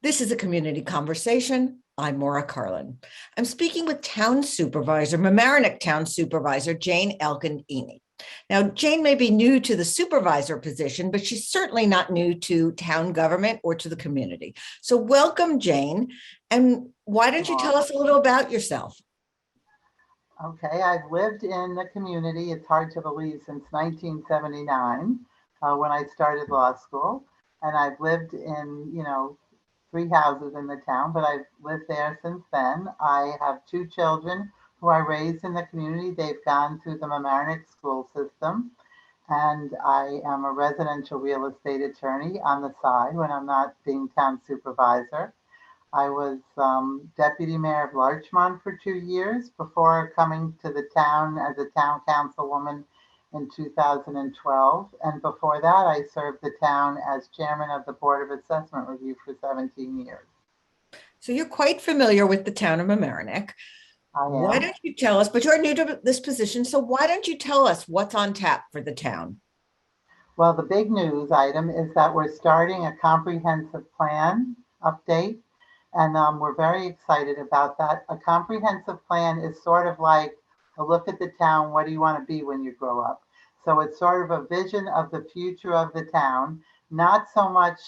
This is a community conversation. I'm Maura Carlin. I'm speaking with Town Supervisor, Mamaroneck Town Supervisor, Jaine Elkind Eney. Now, Jaine may be new to the supervisor position, but she's certainly not new to town government or to the community. So welcome, Jaine. And why don't you tell us a little about yourself? Okay, I've lived in the community, it's hard to believe, since 1979 when I started law school. And I've lived in, three houses in the town, but I've lived there since then. I have two children who I raised in the community. They've gone through the Mamaroneck school system. And I am a residential real estate attorney on the side when I'm not being town supervisor. I was deputy mayor of Larchmont for 2 years before coming to the town as a town councilwoman in 2012. And before that, I served the town as chairman of the Board of Assessment Review for 17 years. So you're quite familiar with the town of Mamaroneck. Why don't you tell us, but you're new to this position, so why don't you tell us what's on tap for the town? Well, the big news item is that we're starting a comprehensive plan update. And we're very excited about that. A comprehensive plan is sort of like a look at the town. What do you want to be when you grow up? So it's sort of a vision of the future of the town, not so much,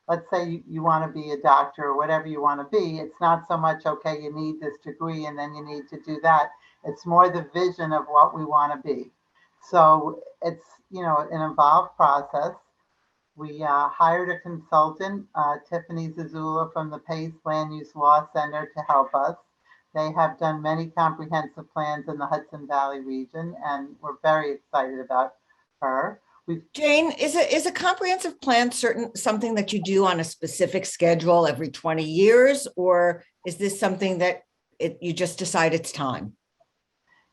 let's say you want to be a doctor or whatever you want to be. It's not so much, okay, you need this degree and then you need to do that. It's more the vision of what we want to be. So it's, an involved process. We hired a consultant, Tiffany Zazula from the Pace Land Use Law Center, to help us. They have done many comprehensive plans in the Hudson Valley region, and we're very excited about her. Jaine, is a comprehensive plan something that you do on a specific schedule every 20 years, or is this something that you just decide it's time?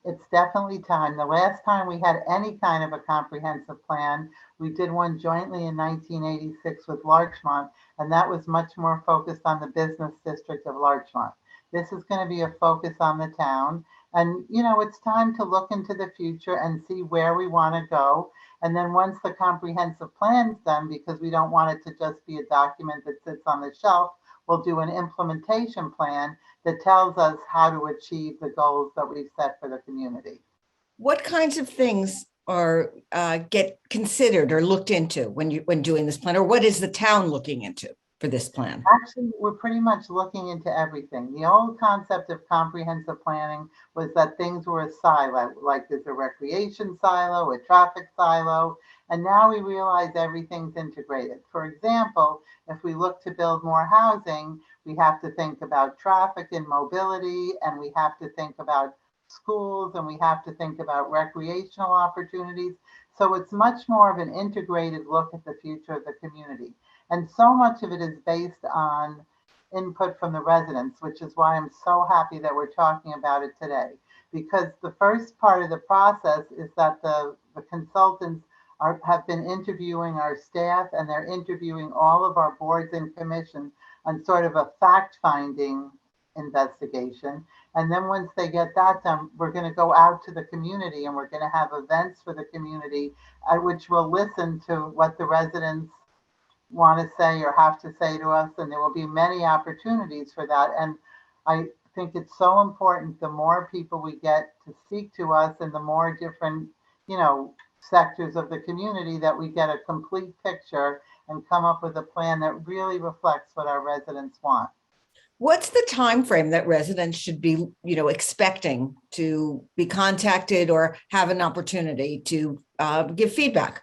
It's definitely time. The last time we had any kind of a comprehensive plan, we did one jointly in 1986 with Larchmont, and that was much more focused on the business district of Larchmont. This is going to be a focus on the town. And, it's time to look into the future and see where we want to go. And then once the comprehensive plan's done, because we don't want it to just be a document that sits on the shelf, we'll do an implementation plan that tells us how to achieve the goals that we've set for the community. What kinds of things are get considered or looked into when doing this plan, or what is the town looking into for this plan? Actually, we're pretty much looking into everything. The old concept of comprehensive planning was that things were a silo, like there's a recreation silo, a traffic silo, and now we realize everything's integrated. For example, if we look to build more housing, we have to think about traffic and mobility, and we have to think about schools, and we have to think about recreational opportunities. So it's much more of an integrated look at the future of the community. And so much of it is based on input from the residents, which is why I'm so happy that we're talking about it today. Because the first part of the process is that the consultants have been interviewing our staff, and they're interviewing all of our boards and commissions on sort of a fact-finding investigation. And then once they get that done, we're going to go out to the community, and we're going to have events for the community at which we'll listen to what the residents want to say or have to say to us. And there will be many opportunities for that. And I think it's so important, the more people we get to speak to us and the more different, sectors of the community, that we get a complete picture and come up with a plan that really reflects what our residents want. What's the time frame that residents should be, expecting to be contacted or have an opportunity to give feedback?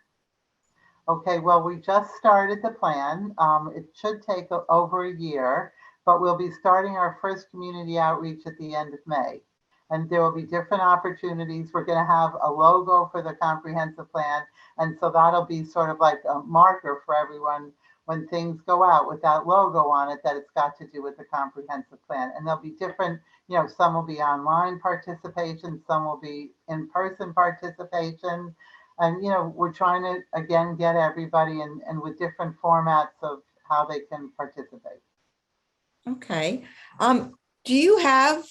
Okay, well, we just started the plan. It should take over a year, but we'll be starting our first community outreach at the end of May. And there will be different opportunities. We're going to have a logo for the comprehensive plan. And so that'll be sort of like a marker for everyone when things go out with that logo on it, that it's got to do with the comprehensive plan. And there'll be different, some will be online participation, some will be in-person participation. And, we're trying to, again, get everybody and with different formats of how they can participate. Okay. Do you have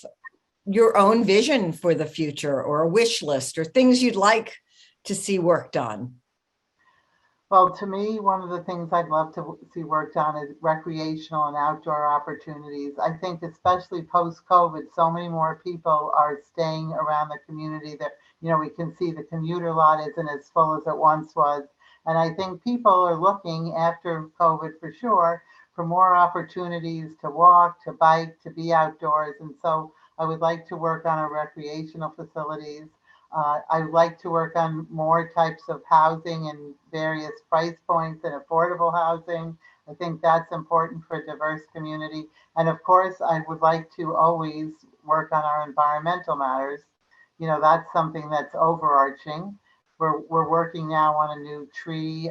your own vision for the future, or a wish list, or things you'd like to see worked on? Well, to me, one of the things I'd love to see worked on is recreational and outdoor opportunities. I think especially post-COVID, so many more people are staying around the community that, we can see the commuter lot isn't as full as it once was. And I think people are looking after COVID for sure for more opportunities to walk, to bike, to be outdoors. And so I would like to work on our recreational facilities. I like to work on more types of housing and various price points and affordable housing. I think that's important for a diverse community. And of course, I would like to always work on our environmental matters. That's something that's overarching. We're working now on a new tree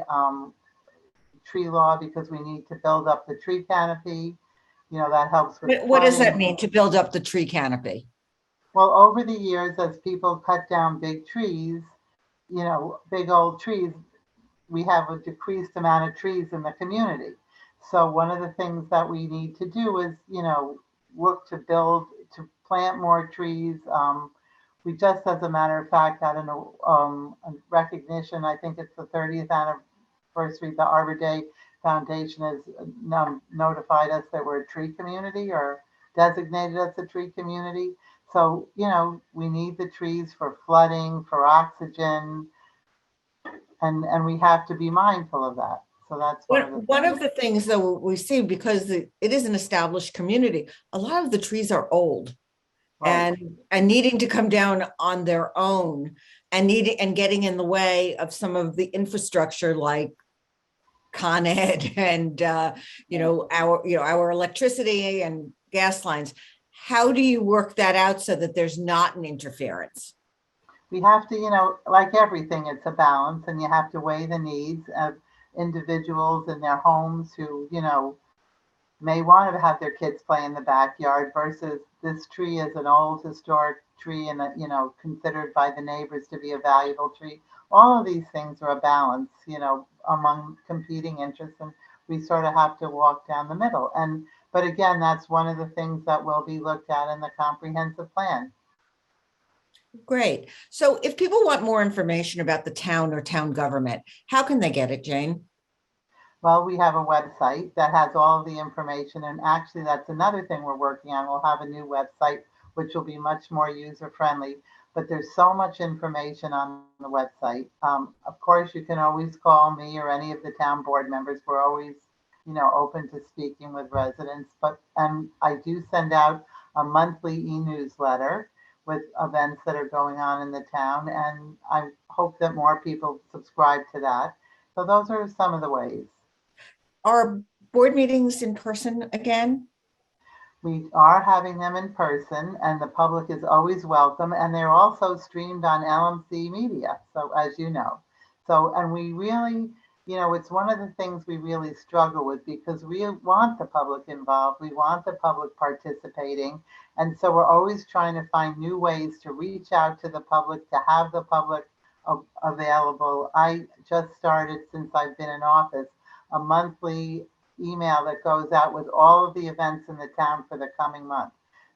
law because we need to build up the tree canopy. That helps with What does that flooding. mean to build up the tree canopy? Well, over the years, as people cut down big trees, big old trees, we have a decreased amount of trees in the community. So one of the things that we need to do is, look to plant more trees. We just, as a matter of fact, had a recognition. I think it's the 30th anniversary. The Arbor Day Foundation has notified us that we're a tree community or designated us a tree community. So, we need the trees for flooding, for oxygen, and we have to be mindful of that. So that's one of the One things. of the things though we see, because it is an established community, a lot of the trees are old Right. and needing to come down on their own and getting in the way of some of the infrastructure like Con Ed and our electricity and gas lines. How do you work that out so that there's not an interference? We have to, like everything, it's a balance, and you have to weigh the needs of individuals in their homes who, may want to have their kids play in the backyard versus this tree is an old historic tree and, considered by the neighbors to be a valuable tree. All of these things are a balance, among competing interests, and we sort of have to walk down the middle. But again, that's one of the things that will be looked at in the comprehensive plan. Great. So if people want more information about the town or town government, how can they get it, Jane? Well, we have a website that has all of the information. And actually, that's another thing we're working on. We'll have a new website, which will be much more user friendly. But there's so much information on the website. Of course, you can always call me or any of the town board members. We're always, open to speaking with residents. And I do send out a monthly e-newsletter with events that are going on in the town. And I hope that more people subscribe to that. So those are some of the ways. Are board meetings in person again? We are having them in person, and the public is always welcome. And they're also streamed on LMC Media. So, as you know, and we really, it's one of the things we really struggle with because we want the public involved. We want the public participating. And so we're always trying to find new ways to reach out to the public, to have the public available. I just started, since I've been in office, a monthly email that goes out with all of the events in the town for the coming month.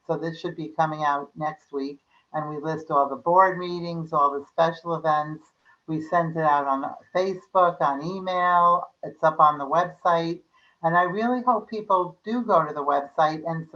So this should be coming out next week. And we list all the board meetings, all the special events. We send it out on Facebook, on email. It's up on the website. And I really hope people do go to the website and,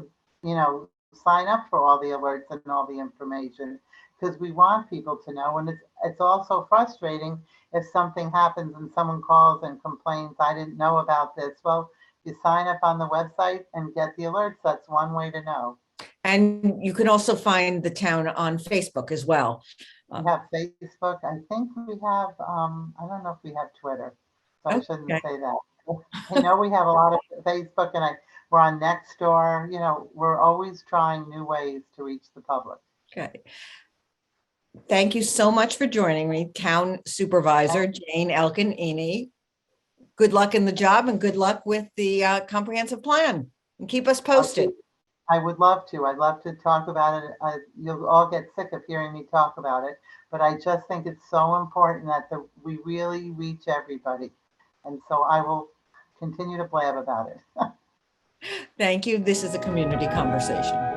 sign up for all the alerts and all the information because we want people to know. And it's also frustrating if something happens and someone calls and complains, I didn't know about this. Well, you sign up on the website and get the alerts. That's one way to know. And you can also find the town on Facebook as well. We have Facebook. I think we have, I don't know if we have Twitter, so I shouldn't say that. I know we have a lot of Facebook and we're on Nextdoor. We're always trying new ways to reach the public. Okay. Thank you so much for joining me, Town Supervisor Jaine Eney. Good luck in the job and good luck with the comprehensive plan. And keep us posted. I would love to. I'd love to talk about it. You'll all get sick of hearing me talk about it, but I just think it's so important that we really reach everybody. And so I will continue to blab about it. Thank you. This is a community conversation.